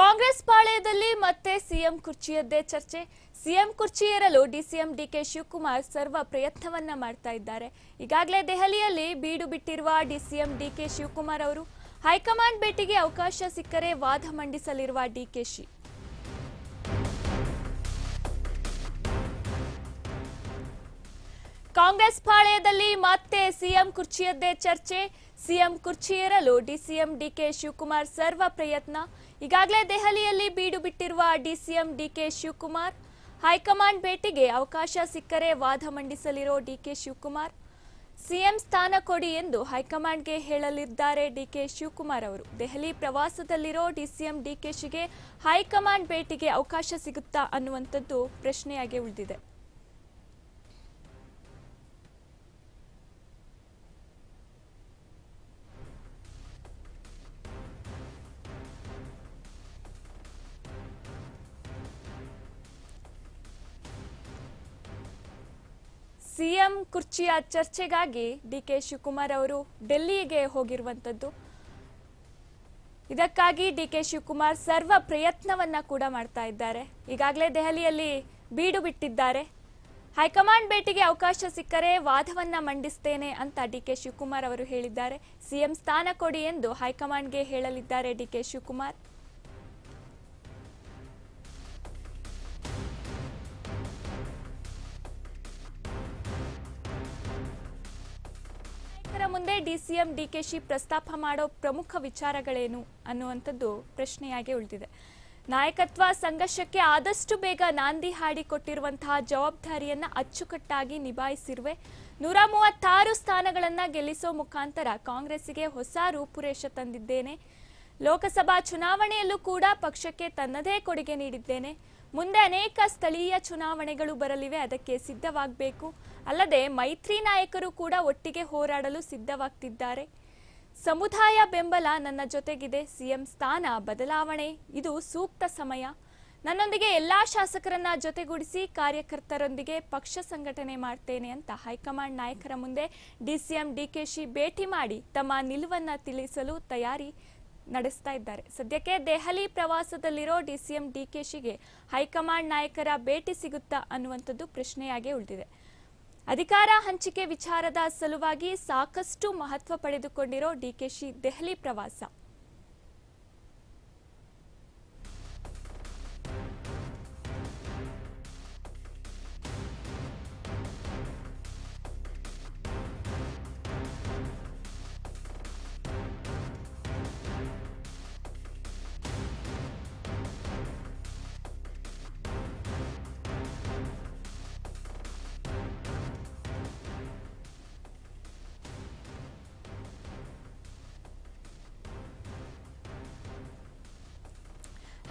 ಕಾಂಗ್ರೆಸ್ ಪಾಳೆಯದಲ್ಲಿ ಮತ್ತೆ ಸಿಎಂ ಕುರ್ಚಿಯದ್ದೇ ಚರ್ಚೆ. ಸಿಎಂ ಕುರ್ಚಿ ಏರಲು ಡಿಸಿಎಂ ಡಿಕೆ ಶಿವಕುಮಾರ್ ಸರ್ವ ಪ್ರಯತ್ನವನ್ನ ಮಾಡ್ತಾ ಇದ್ದಾರೆ. ಈಗಾಗಲೇ ದೆಹಲಿಯಲ್ಲಿ ಬೀಡು ಬಿಟ್ಟಿರುವ ಡಿಸಿಎಂ ಡಿಕೆ ಶಿವಕುಮಾರ್ ಅವರು ಹೈಕಮಾಂಡ್ ಭೇಟಿಗೆ ಅವಕಾಶ ಸಿಕ್ಕರೆ ವಾದ ಮಂಡಿಸಲಿರುವ ಡಿಕೆಶಿ. ಕಾಂಗ್ರೆಸ್ ಪಾಳೆಯದಲ್ಲಿ ಮತ್ತೆ ಸಿಎಂ ಕುರ್ಚಿಯದ್ದೇ ಚರ್ಚೆ. ಸಿಎಂ ಕುರ್ಚಿ ಏರಲು ಡಿಸಿಎಂ ಡಿಕೆ ಶಿವಕುಮಾರ್ ಸರ್ವ ಪ್ರಯತ್ನ. ಈಗಾಗಲೇ ದೆಹಲಿಯಲ್ಲಿ ಬೀಡು ಬಿಟ್ಟಿರುವ ಡಿಸಿಎಂ ಡಿಕೆ ಶಿವಕುಮಾರ್ ಹೈಕಮಾಂಡ್ ಭೇಟಿಗೆ ಅವಕಾಶ ಸಿಕ್ಕರೆ ವಾದ ಮಂಡಿಸಲಿರೋ ಡಿಕೆ ಶಿವಕುಮಾರ್. ಸಿಎಂ ಸ್ಥಾನ ಕೊಡಿ ಎಂದು ಹೈಕಮಾಂಡ್ಗೆ ಹೇಳಲಿದ್ದಾರೆ ಡಿಕೆ ಶಿವಕುಮಾರ್ ಅವರು. ದೆಹಲಿ ಪ್ರವಾಸದಲ್ಲಿರೋ ಡಿಸಿಎಂ ಡಿಕೆಶಿಗೆ ಹೈಕಮಾಂಡ್ ಭೇಟಿಗೆ ಅವಕಾಶ ಸಿಗುತ್ತಾ ಅನ್ನುವಂಥದ್ದು ಪ್ರಶ್ನೆಯಾಗಿ ಉಳಿದಿದೆ. ಸಿಎಂ ಕುರ್ಚಿಯ ಚರ್ಚೆಗಾಗಿ ಡಿಕೆ ಶಿವಕುಮಾರ್ ಅವರು ಡೆಲ್ಲಿಗೆ ಹೋಗಿರುವಂತದ್ದು. ಇದಕ್ಕಾಗಿ ಡಿಕೆ ಶಿವಕುಮಾರ್ ಸರ್ವ ಪ್ರಯತ್ನವನ್ನ ಕೂಡ ಮಾಡ್ತಾ ಇದ್ದಾರೆ. ಈಗಾಗಲೇ ದೆಹಲಿಯಲ್ಲಿ ಬೀಡು ಬಿಟ್ಟಿದ್ದಾರೆ. ಹೈಕಮಾಂಡ್ ಭೇಟಿಗೆ ಅವಕಾಶ ಸಿಕ್ಕರೆ ವಾದವನ್ನ ಮಂಡಿಸ್ತೇನೆ ಅಂತ ಡಿಕೆ ಶಿವಕುಮಾರ್ ಅವರು ಹೇಳಿದ್ದಾರೆ. ಸಿಎಂ ಸ್ಥಾನ ಕೊಡಿ ಎಂದು ಹೈಕಮಾಂಡ್ಗೆ ಹೇಳಲಿದ್ದಾರೆ ಡಿಕೆ ಶಿವಕುಮಾರ್. ಮುಂದೆ ಡಿಸಿಎಂ ಡಿಕೆಶಿ ಪ್ರಸ್ತಾಪ ಮಾಡೋ ಪ್ರಮುಖ ವಿಚಾರಗಳೇನು ಅನ್ನುವಂಥದ್ದು ಪ್ರಶ್ನೆಯಾಗಿ ಉಳಿದಿದೆ. ನಾಯಕತ್ವ ಸಂಘರ್ಷಕ್ಕೆ ಆದಷ್ಟು ಬೇಗ ನಾಂದಿ ಹಾಡಿಕೊಟ್ಟಿರುವಂತಹ ಜವಾಬ್ದಾರಿಯನ್ನ ಅಚ್ಚುಕಟ್ಟಾಗಿ ನಿಭಾಯಿಸಿರುವೆ. 136 ಸ್ಥಾನಗಳನ್ನ ಗೆಲ್ಲಿಸೋ ಮುಖಾಂತರ ಕಾಂಗ್ರೆಸ್ಸಿಗೆ ಹೊಸ ರೂಪುರೇಷ ತಂದಿದ್ದೇನೆ. ಲೋಕಸಭಾ ಚುನಾವಣೆಯಲ್ಲೂ ಕೂಡ ಪಕ್ಷಕ್ಕೆ ತನ್ನದೇ ಕೊಡುಗೆ ನೀಡಿದ್ದೇನೆ. ಮುಂದೆ ಅನೇಕ ಸ್ಥಳೀಯ ಚುನಾವಣೆಗಳು ಬರಲಿವೆ, ಅದಕ್ಕೆ ಸಿದ್ಧವಾಗಬೇಕು. ಅಲ್ಲದೆ ಮೈತ್ರಿ ನಾಯಕರು ಕೂಡ ಒಟ್ಟಿಗೆ ಹೋರಾಡಲು ಸಿದ್ಧವಾಗ್ತಿದ್ದಾರೆ. ಸಮುದಾಯ ಬೆಂಬಲ ನನ್ನ ಜೊತೆಗಿದೆ. ಸಿಎಂ ಸ್ಥಾನ ಬದಲಾವಣೆ ಇದು ಸೂಕ್ತ ಸಮಯ. ನನ್ನೊಂದಿಗೆ ಎಲ್ಲಾ ಶಾಸಕರನ್ನ ಜೊತೆಗೂಡಿಸಿ ಕಾರ್ಯಕರ್ತರೊಂದಿಗೆ ಪಕ್ಷ ಸಂಘಟನೆ ಮಾಡ್ತೇನೆ ಅಂತ ಹೈಕಮಾಂಡ್ ನಾಯಕರ ಮುಂದೆ ಡಿಸಿಎಂ ಡಿಕೆಶಿ ಭೇಟಿ ಮಾಡಿ ತಮ್ಮ ನಿಲುವನ್ನ ತಿಳಿಸಲು ತಯಾರಿ ನಡೆಸ್ತಾ ಇದ್ದಾರೆ. ಸದ್ಯಕ್ಕೆ ದೆಹಲಿ ಪ್ರವಾಸದಲ್ಲಿರೋ ಡಿಸಿಎಂ ಡಿಕೆಶಿಗೆ ಹೈಕಮಾಂಡ್ ನಾಯಕರ ಭೇಟಿ ಸಿಗುತ್ತಾ ಅನ್ನುವಂಥದ್ದು ಪ್ರಶ್ನೆಯಾಗಿ ಉಳಿದಿದೆ. ಅಧಿಕಾರ ಹಂಚಿಕೆ ವಿಚಾರದ ಸಲುವಾಗಿ ಸಾಕಷ್ಟು ಮಹತ್ವ ಪಡೆದುಕೊಂಡಿರೋ ಡಿಕೆಶಿ ದೆಹಲಿ ಪ್ರವಾಸ.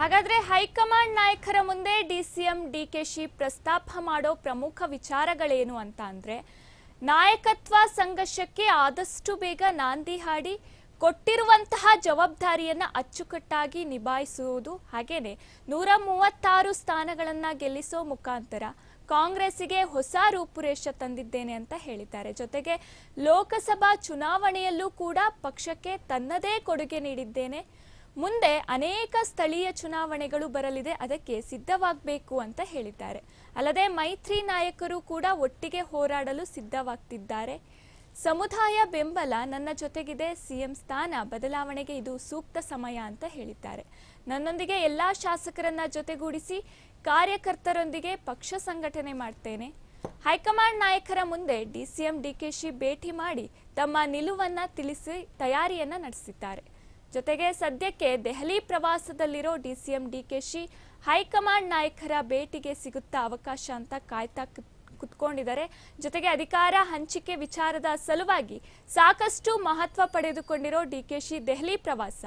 ಹಾಗಾದ್ರೆ ಹೈಕಮಾಂಡ್ ನಾಯಕರ ಮುಂದೆ ಡಿಸಿಎಂ ಡಿಕೆಶಿ ಪ್ರಸ್ತಾಪ ಮಾಡೋ ಪ್ರಮುಖ ವಿಚಾರಗಳೇನು ಅಂತ ಅಂದ್ರೆ, ನಾಯಕತ್ವ ಸಂಘರ್ಷಕ್ಕೆ ಆದಷ್ಟು ಬೇಗ ನಾಂದಿ ಹಾಡಿ ಕೊಟ್ಟಿರುವಂತಹ ಜವಾಬ್ದಾರಿಯನ್ನ ಅಚ್ಚುಕಟ್ಟಾಗಿ ನಿಭಾಯಿಸುವುದು, ಹಾಗೇನೆ 136 ಸ್ಥಾನಗಳನ್ನ ಗೆಲ್ಲಿಸೋ ಮುಖಾಂತರ ಕಾಂಗ್ರೆಸ್ಸಿಗೆ ಹೊಸ ರೂಪುರೇಷ ತಂದಿದ್ದೇನೆ ಅಂತ ಹೇಳಿದ್ದಾರೆ. ಜೊತೆಗೆ ಲೋಕಸಭಾ ಚುನಾವಣೆಯಲ್ಲೂ ಕೂಡ ಪಕ್ಷಕ್ಕೆ ತನ್ನದೇ ಕೊಡುಗೆ ನೀಡಿದ್ದೇನೆ. ಮುಂದೆ ಅನೇಕ ಸ್ಥಳೀಯ ಚುನಾವಣೆಗಳು ಬರಲಿದೆ, ಅದಕ್ಕೆ ಸಿದ್ಧವಾಗಬೇಕು ಅಂತ ಹೇಳಿದ್ದಾರೆ. ಅಲ್ಲದೆ ಮೈತ್ರಿ ನಾಯಕರು ಕೂಡ ಒಟ್ಟಿಗೆ ಹೋರಾಡಲು ಸಿದ್ಧವಾಗ್ತಿದ್ದಾರೆ. ಸಮುದಾಯ ಬೆಂಬಲ ನನ್ನ ಜೊತೆಗಿದೆ. ಸಿಎಂ ಸ್ಥಾನ ಬದಲಾವಣೆಗೆ ಇದು ಸೂಕ್ತ ಸಮಯ ಅಂತ ಹೇಳಿದ್ದಾರೆ. ನನ್ನೊಂದಿಗೆ ಎಲ್ಲಾ ಶಾಸಕರನ್ನ ಜೊತೆಗೂಡಿಸಿ ಕಾರ್ಯಕರ್ತರೊಂದಿಗೆ ಪಕ್ಷ ಸಂಘಟನೆ ಮಾಡ್ತೇನೆ. ಹೈಕಮಾಂಡ್ ನಾಯಕರ ಮುಂದೆ ಡಿಸಿಎಂ ಡಿಕೆಶಿ ಭೇಟಿ ಮಾಡಿ ತಮ್ಮ ನಿಲುವನ್ನ ತಿಳಿಸಿ ತಯಾರಿಯನ್ನ ನಡೆಸಿದ್ದಾರೆ. ಜೊತೆಗೆ ಸದ್ಯಕ್ಕೆ ದೆಹಲಿ ಪ್ರವಾಸದಲ್ಲಿರೋ ಡಿಸಿಎಂ ಡಿಕೆಶಿ ಹೈಕಮಾಂಡ್ ನಾಯಕರ ಭೇಟಿಗೆ ಸಿಗುತ್ತಾ ಅವಕಾಶ ಅಂತ ಕಾಯ್ತಾ ಕುತ್ಕೊಂಡಿದ್ದಾರೆ. ಜೊತೆಗೆ ಅಧಿಕಾರ ಹಂಚಿಕೆ ವಿಚಾರದ ಸಲುವಾಗಿ ಸಾಕಷ್ಟು ಮಹತ್ವ ಪಡೆದುಕೊಂಡಿರೋ ಡಿಕೆಶಿ ದೆಹಲಿ ಪ್ರವಾಸ.